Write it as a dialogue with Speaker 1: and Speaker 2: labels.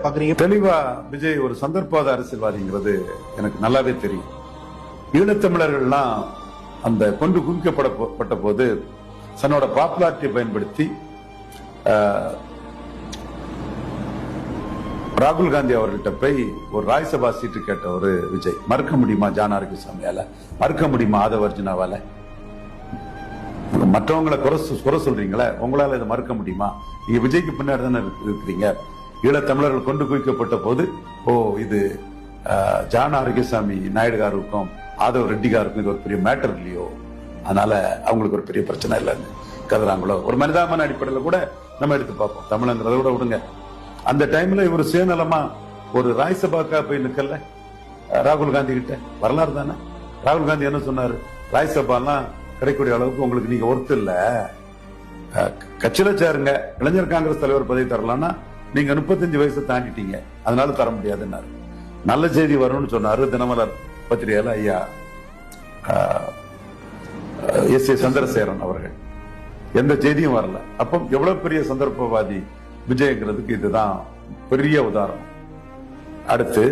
Speaker 1: பாக்குறீங்க?
Speaker 2: தெளிவா விஜய் ஒரு சந்தர்ப்பவாத அரசியல்வாதிங்கிறது எனக்கு நல்லாவே தெரியும். ஈழத்தமிழர்கள்லாம் அந்த கொண்டு குவிக்கப்பட்ட போது தன்னோட பாப்புலாரிட்டியை பயன்படுத்தி ராகுல் காந்தி அவர்கிட்ட போய் ஒரு ராஜ்யசபா சீட்டு கேட்ட ஒரு விஜய். மறுக்க முடியுமா ஜான் ஆரோக்கியசாமியால? மறுக்க முடியுமா ஆதவர்ஜுனாவால? மற்றவங்களை குறை சொல்றீங்களே, உங்களால இதை மறுக்க முடியுமா? நீங்க விஜய்க்கு பின்னாடி தானே இருக்கிறீங்க. ஈழத்தமிழர்கள் கொண்டு குவிக்கப்பட்ட போது இது ஜான் ஆரோக்கியசாமி நாயுடுகாருக்கும் ஆதவ் ரெட்டிகாருக்கும் இது ஒரு பெரிய மேட்டர் இல்லையோ, அதனால அவங்களுக்கு ஒரு பெரிய பிரச்சனை இல்லைன்னு கருதுறாங்களோ? ஒரு மனிதாபிமான அடிப்படையில் கூட நம்ம எடுத்து பார்ப்போம். தமிழங்கிறத விட விடுங்க. அந்த டைம்ல இவர் சுயநலமா ஒரு ராஜ்யசபாக்கா போய் நிக்கல ராகுல் காந்தி கிட்ட. வரலாறு தானே. ராகுல் காந்தி என்ன சொன்னாரு? ராஜ்யசபாலாம் கிடைக்கக்கூடிய அளவுக்கு உங்களுக்கு நீங்க ஒர்த்து இல்ல, கட்சியில சேருங்க, இளைஞர் காங்கிரஸ் தலைவர் பதவி தரலாம்னா நீங்க 35 வயசு தாண்டிட்டீங்க, அதனால தர முடியாதுன்னாரு. நல்ல செய்தி வரும்னு சொன்னாரு தினமலர் பத்திரிகையில ஐயா எஸ். ஏ. சந்திரசேகரன் அவர்கள். எந்த செய்தியும் வரல. அப்போ எவ்வளவு பெரிய சந்தர்ப்பவாதி விஜயங்கிறதுக்கு இதுதான் பெரிய உதாரணம். அடுத்து